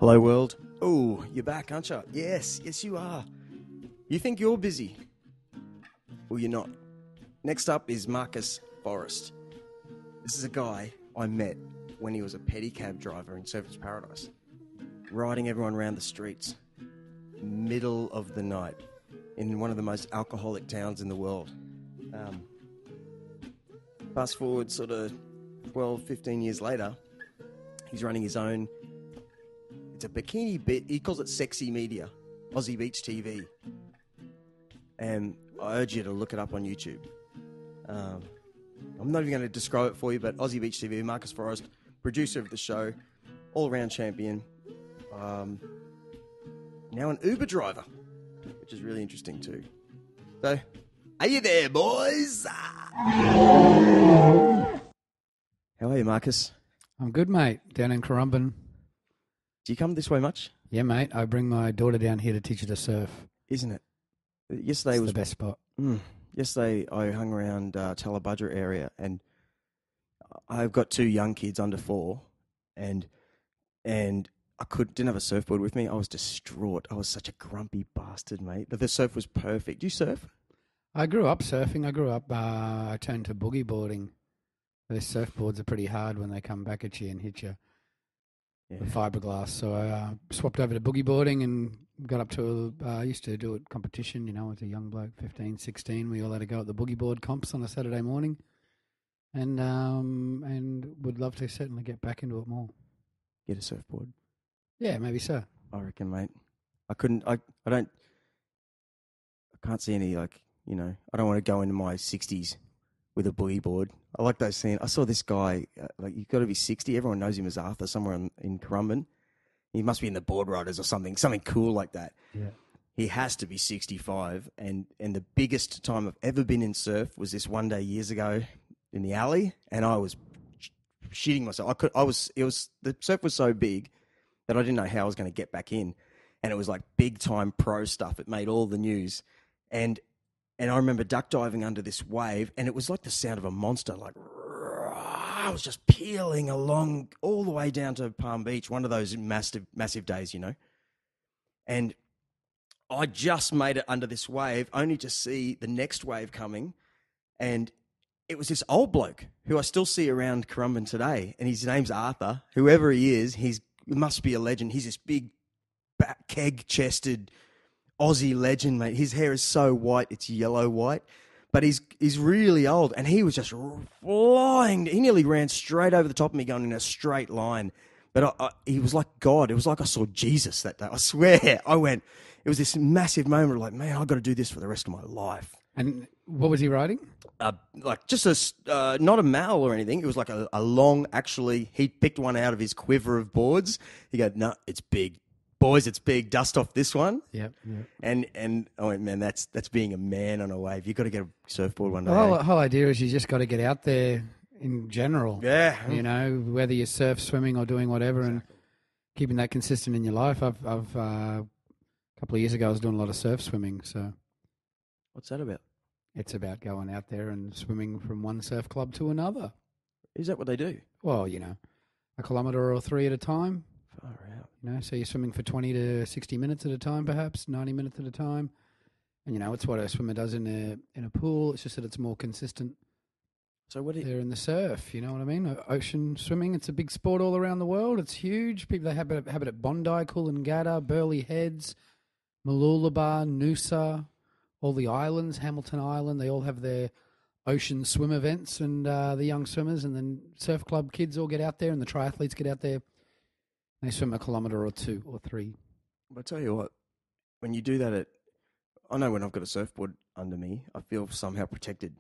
Hello, world. Oh, you're back, aren't you? Yes, you are. You think you're busy? Well, you're not. Next up is Markus Forest. This is a guy I met when he was a pedicab driver in Surfers Paradise, riding everyone around the streets, middle of the night, in one of the most alcoholic towns in the world. Fast forward sort of 12, 15 years later, he's running his own. It's a bikini bit. He calls it sexy media, Aussie Beach TV. And I urge you to look it up on YouTube. I'm not even going to describe it for you, but Aussie Beach TV, Markus Forest, producer of the show, all-around champion, now an Uber driver, which is really interesting too. So, are you there, boys? How are you, Markus? I'm good, mate. Down in Currumbin. Do you come this way much? Yeah, mate. I bring my daughter down here to teach her to surf. Isn't it? Yesterday was the best spot. Yesterday I hung around Tallabudgera area, and I've got two young kids under 4, and I didn't have a surfboard with me. I was distraught. I was such a grumpy bastard, mate. But the surf was perfect. Do you surf? I grew up surfing. I turned to boogie boarding. Those surfboards are pretty hard when they come back at you and hit you with fiberglass. So I swapped over to boogie boarding and got up to, I used to do it competition, as a young bloke, 15, 16. We all had to go at the boogie board comps on a Saturday morning. And would love to certainly get back into it more. Get a surfboard? Yeah, maybe so. I reckon, mate. I can't see any, I don't want to go into my 60s with a boogie board. I like those scenes. I saw this guy, you've got to be 60. Everyone knows him as Arthur somewhere in Currumbin. He must be in the Board Riders or something cool like that. Yeah. He has to be 65. And the biggest time I've ever been in surf was this one day years ago in the alley, and I was shitting myself. The surf was so big that I didn't know how I was going to get back in. And it was like big time pro stuff. It made all the news. And I remember duck diving under this wave, and it was like the sound of a monster, like, I was just peeling along all the way down to Palm Beach, one of those massive days, And I just made it under this wave, only to see the next wave coming, and it was this old bloke who I still see around Currumbin today, and his name's Arthur. Whoever he is, he must be a legend. He's this big, keg-chested Aussie legend, mate. His hair is so white, it's yellow white, but he's really old, and he was just flying. He nearly ran straight over the top of me, going in a straight line. But he was like God. It was like I saw Jesus that day. I swear, it was this massive moment, like, man, I've got to do this for the rest of my life. And what was he riding? Just not a mal or anything. It was like a long, actually, he picked one out of his quiver of boards. He goes, no, it's big. Boys, it's big. Dust off this one. Yep. And I went, man, that's being a man on a wave. You've got to get a surfboard one day. The whole idea is you just got to get out there in general. Yeah. Whether you're surf, swimming, or doing whatever, and keeping that consistent in your life. I've a couple of years ago, I was doing a lot of surf swimming. So, what's that about? It's about going out there and swimming from one surf club to another. Is that what they do? Well, a kilometre or 3 at a time. Far out. So you're swimming for 20 to 60 minutes at a time, perhaps 90 minutes at a time. And it's what a swimmer does in a pool. It's just that it's more consistent. So they're in the surf, you know what I mean? Ocean swimming, it's a big sport all around the world. It's huge. People, they have it at Bondi, Coolangatta, Burleigh Heads, Mooloolaba, Noosa, all the islands, Hamilton Island. They all have their ocean swim events, and the young swimmers and then surf club kids all get out there, and the triathletes get out there. They swim a kilometre or 2 or 3. But I tell you what, when you do that I know when I've got a surfboard under me, I feel somehow protected.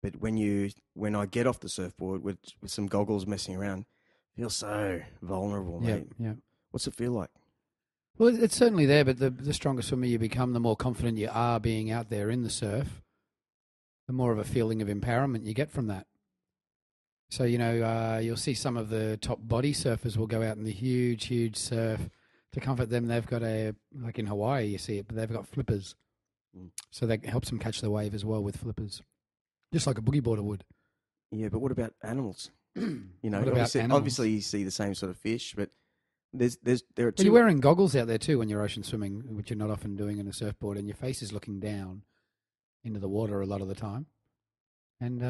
But when I get off the surfboard with some goggles messing around, I feel so vulnerable, mate. Yeah. What's it feel like? Well, it's certainly there, but the stronger swimmer you become, the more confident you are being out there in the surf, the more of a feeling of empowerment you get from that. So, you'll see some of the top body surfers will go out in the huge, huge surf. To comfort them, they've got like in Hawaii, you see it, but they've got flippers. So that helps them catch the wave as well with flippers, just like a boogie boarder would. Yeah, but what about animals? What about animals? Obviously you see the same sort of fish, but There are But you're two. wearing goggles out there too when you're ocean swimming, which you're not often doing in a surfboard, and your face is looking down into the water a lot of the time. And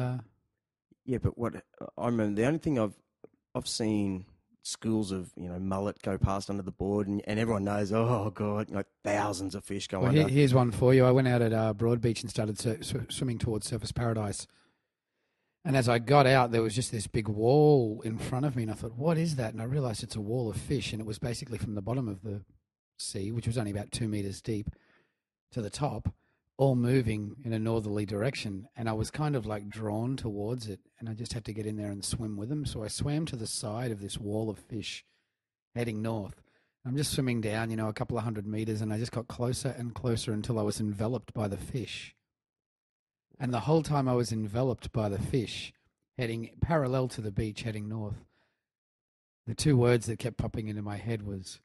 Yeah, but what I remember, the only thing I've seen schools of mullet go past under the board, and everyone knows. Oh God, like thousands of fish go well, under. here's one for you. I went out at Broad Beach and started swimming towards Surfers Paradise. And as I got out, there was just this big wall in front of me, and I thought, what is that? And I realized it's a wall of fish, and it was basically from the bottom of the sea, which was only about 2 meters deep, to the top, all moving in a northerly direction. And I was kind of like drawn towards it, and I just had to get in there and swim with them. So I swam to the side of this wall of fish heading north. I'm just swimming down, a couple of 100 meters, and I just got closer and closer until I was enveloped by the fish. And the whole time I was enveloped by the fish, heading parallel to the beach, heading north, the two words that kept popping into my head was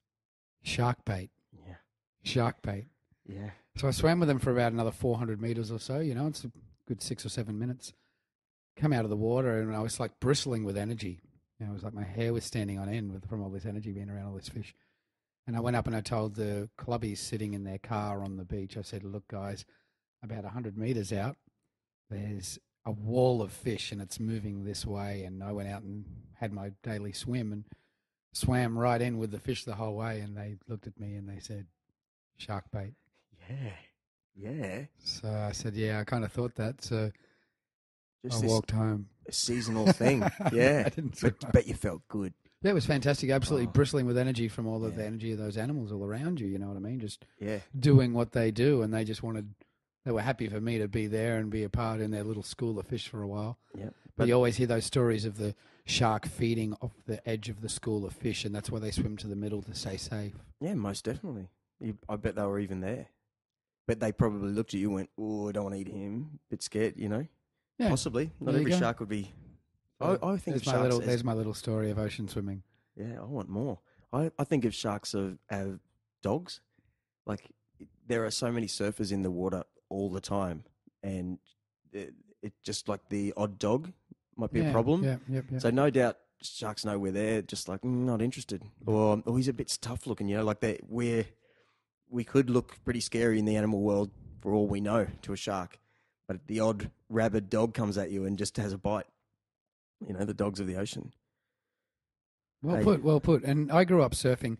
shark bait. Yeah. Shark bait. Yeah. So I swam with them for about another 400 meters or so, it's a good 6 or 7 minutes. Come out of the water and I was like bristling with energy. It was like my hair was standing on end from all this energy being around all this fish. And I went up and I told the clubbies sitting in their car on the beach, I said, look, guys, about 100 meters out, there's a wall of fish and it's moving this way. And I went out and had my daily swim and swam right in with the fish the whole way. And they looked at me and they said, shark bait. Yeah. Yeah. So I said, yeah, I kind of thought that. So Just I walked home. a seasonal thing. Yeah. I didn't swim. but you felt good. Yeah, it was fantastic. Absolutely bristling with energy from all of the energy of those animals all around you. You know what I mean? Just doing what they do. And they just they were happy for me to be there and be a part in their little school of fish for a while. Yeah. But you always hear those stories of the shark feeding off the edge of the school of fish, and that's why they swim to the middle to stay safe. Yeah, most definitely. I bet they were even there. But they probably looked at you and went, oh, I don't want to eat him. Bit scared, Yeah. Possibly. Not There every you go. shark would be. I think of sharks there's my little story of ocean swimming. Yeah, I want more. I think of sharks as dogs. Like, there are so many surfers in the water all the time, and it just like the odd dog might be a problem. Yeah. So no doubt sharks know we're there, just like not interested, or he's a bit tough looking. Like we could look pretty scary in the animal world for all we know to a shark, but the odd rabid dog comes at you and just has a bite. The dogs of the ocean. Well put. And I grew up surfing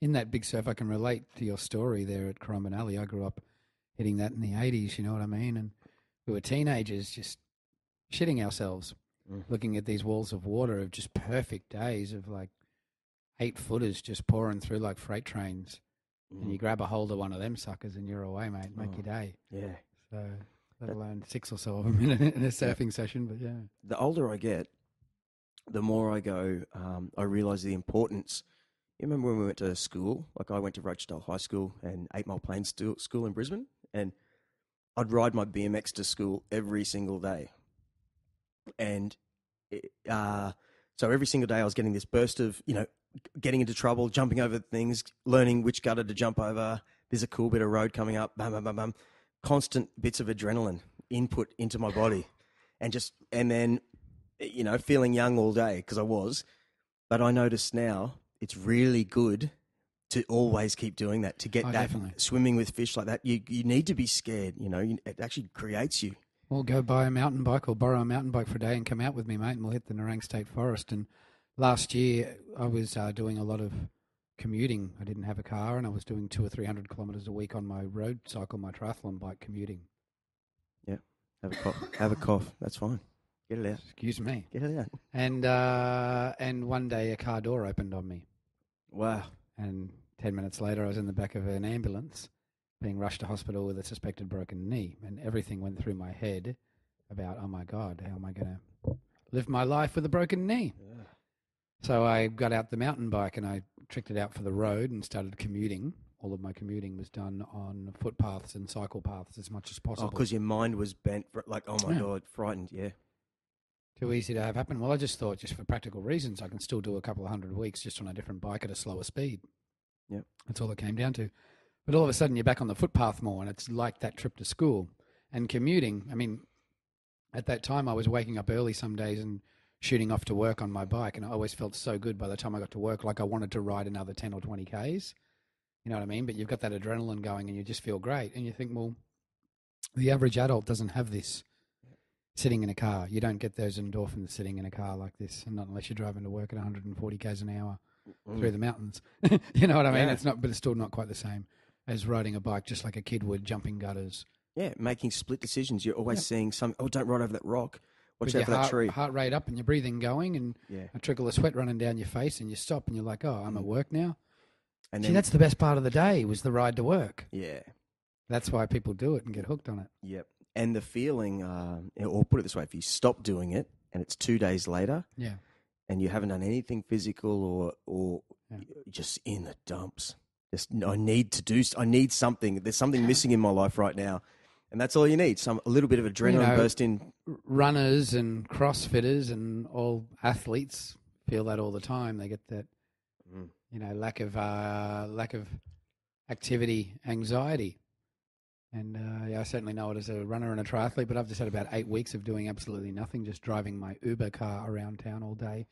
in that big surf. I can relate to your story there at Currumbin Alley. I grew up hitting that in the 80s, you know what I mean? And we were teenagers just shitting ourselves, looking at these walls of water of just perfect days of like 8-footers just pouring through like freight trains. And you grab a hold of one of them suckers and you're away, mate. Make your day. Yeah. So, let alone 6 or so of them in a surfing session, but yeah. The older I get, the more I go, I realise the importance. You remember when we went to school? Like I went to Rochdale High School and 8 Mile Plains School in Brisbane, and I'd ride my BMX to school every single day. And so every single day I was getting this burst of, getting into trouble, jumping over things, learning which gutter to jump over. There's a cool bit of road coming up, bam, bam, bam, bam. Constant bits of adrenaline input into my body. And then, feeling young all day because I was. But I notice now it's really good to always keep doing that, to get that definitely. Swimming with fish like that. You need to be scared, it actually creates you. Well, go buy a mountain bike or borrow a mountain bike for a day and come out with me, mate, and we'll hit the Nerang State Forest. And last year I was doing a lot of commuting. I didn't have a car and I was doing 200 or 300 kilometres a week on my road cycle, my triathlon bike commuting. Yeah, have a cough. That's fine. Get it out. Excuse me. Get it out. And one day a car door opened on me. Wow. And 10 minutes later I was in the back of an ambulance being rushed to hospital with a suspected broken knee. And everything went through my head about, oh my God, how am I going to live my life with a broken knee? Yeah. So I got out the mountain bike and I tricked it out for the road and started commuting. All of my commuting was done on footpaths and cycle paths as much as possible. Oh, because your mind was bent, like, oh my God, frightened, yeah. Too easy to have happen. Well, I just thought, just for practical reasons, I can still do a couple of 100 weeks just on a different bike at a slower speed. Yep. That's all it came down to. But all of a sudden, you're back on the footpath more, and it's like that trip to school. And commuting, I mean, at that time, I was waking up early some days and shooting off to work on my bike, and I always felt so good by the time I got to work, like I wanted to ride another 10 or 20 Ks. You know what I mean? But you've got that adrenaline going and you just feel great. And you think, well, the average adult doesn't have this sitting in a car. You don't get those endorphins sitting in a car like this, and not unless you're driving to work at 140 Ks an hour through the mountains. You know what I mean? Yeah. It's not, but it's still not quite the same as riding a bike just like a kid would, jumping gutters. Yeah, making split decisions. You're always seeing some, don't ride over that rock. Watch out With for your that tree. heart rate up and your breathing going and Yeah. a trickle of sweat running down your face, and you stop and you're like, oh, I'm at work now. And See, then, that's the best part of the day was the ride to work. yeah. That's why people do it and get hooked on it. Yep. And the feeling, or put it this way, if you stop doing it and it's 2 days later Yeah. and you haven't done anything physical or just in the dumps, just I need something. There's something missing in my life right now. And that's all you need, a little bit of adrenaline burst in. Runners and CrossFitters and all athletes feel that all the time. They get that, lack of activity, anxiety. And I certainly know it as a runner and a triathlete, but I've just had about 8 weeks of doing absolutely nothing, just driving my Uber car around town all day,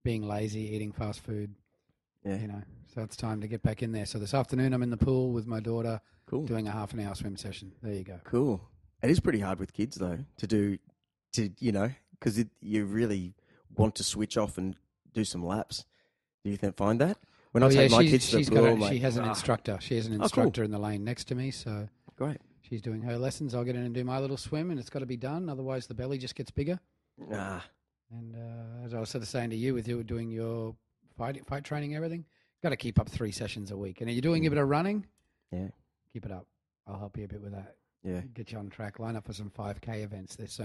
being lazy, eating fast food. Yeah. So it's time to get back in there. So this afternoon I'm in the pool with my daughter, doing a half an hour swim session. There you go. Cool. It is pretty hard with kids though because you really want to switch off and do some laps. Do you find that? When I take my kids to the pool, she has an instructor. She has an instructor in the lane next to me, so great. She's doing her lessons. I'll get in and do my little swim, and it's got to be done. Otherwise, the belly just gets bigger. And as I was sort of saying to you, with you doing your fight training, everything, you've got to keep up 3 sessions a week. And are you doing a bit of running? Yeah. Keep it up. I'll help you a bit with that. Yeah. Get you on track. Line up for some 5K events. There's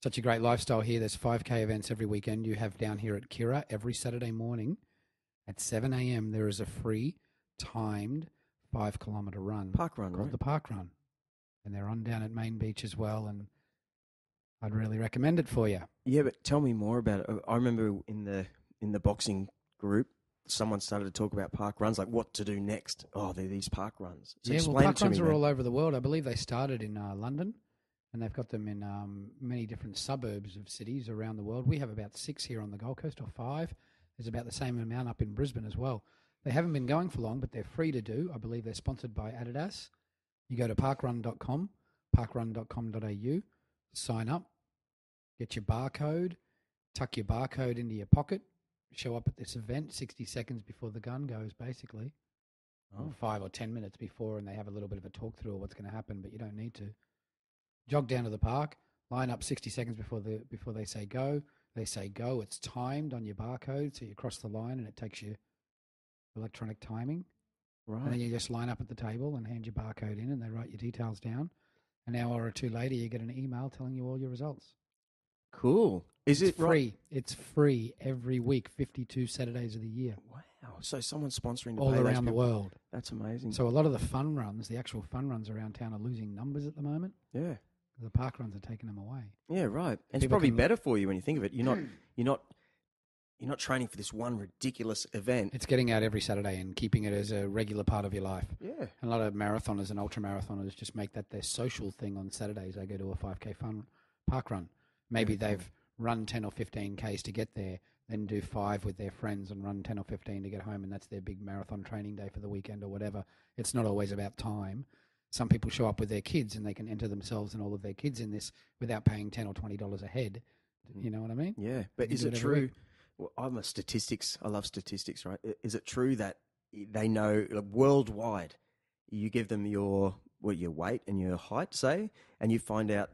such a great lifestyle here. There's 5K events every weekend. You have down here at Kira every Saturday morning at 7 a.m. There is a free timed 5-kilometre run. Park run, called right? The Park Run. And they're on down at Main Beach as well. And I'd really recommend it for you. Yeah, but tell me more about it. I remember in the boxing group, someone started to talk about park runs, like what to do next. Oh, they're these park runs. So park runs are all over the world. I believe they started in London, and they've got them in many different suburbs of cities around the world. We have about 6 here on the Gold Coast, or 5. There's about the same amount up in Brisbane as well. They haven't been going for long, but they're free to do. I believe they're sponsored by Adidas. You go to parkrun.com, parkrun.com.au, sign up, get your barcode, tuck your barcode into your pocket, show up at this event 60 seconds before the gun goes, basically. 5 or 10 minutes before, and they have a little bit of a talk through of what's going to happen, but you don't need to. Jog down to the park, line up 60 seconds before they say go. They say go. It's timed on your barcode, so you cross the line, and it takes you electronic timing. Right. And then you just line up at the table and hand your barcode in, and they write your details down. An hour or two later, you get an email telling you all your results. Cool. Is it free? Right? It's free every week, 52 Saturdays of the year. Wow. So someone's sponsoring all around the world. That's amazing. So a lot of the fun runs, the actual fun runs around town, are losing numbers at the moment. Yeah. The park runs are taking them away. Yeah, right. And it's probably better for you when you think of it. You're not training for this one ridiculous event. It's getting out every Saturday and keeping it as a regular part of your life. Yeah. And a lot of marathoners and ultra-marathoners just make that their social thing on Saturdays. They go to a 5K park run. Maybe they've run 10 or 15 Ks to get there, then do 5 with their friends and run 10 or 15 to get home, and that's their big marathon training day for the weekend or whatever. It's not always about time. Some people show up with their kids and they can enter themselves and all of their kids in this without paying $10 or $20 a head. You know what I mean? Yeah. But is it true? Well, I love statistics, right? Is it true that they know worldwide, you give them your weight and your height, say, and you find out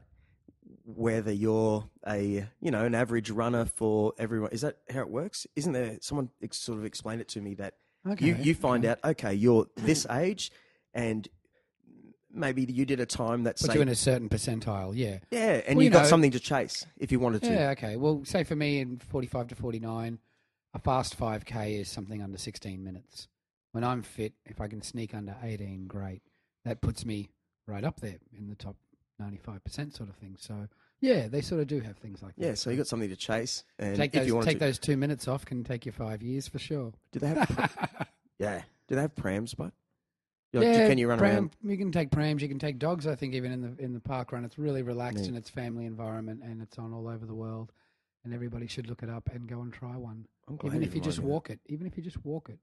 whether you're an average runner for everyone? Is that how it works? Isn't there someone sort of explained it to me that you find out, okay, you're this age and maybe you did a time that's put you in a certain percentile, yeah. Yeah, and you've got something to chase if you wanted to. Yeah, okay. Well, say for me in 45 to 49, a fast 5K is something under 16 minutes. When I'm fit, if I can sneak under 18, great. That puts me right up there in the top 95% sort of thing. So, yeah, they sort of do have things like that. Yeah, so you got something to chase. And take those 2 minutes off can take you 5 years for sure. Do they have? Yeah. Do they have prams, bud? Yeah, can you run around? You can take prams, you can take dogs. I think even in the park run, it's really relaxed and it's family environment, and it's on all over the world. and everybody should look it up and go and try one. I'm glad Even if you reminded just me of walk it. Even if you just walk it.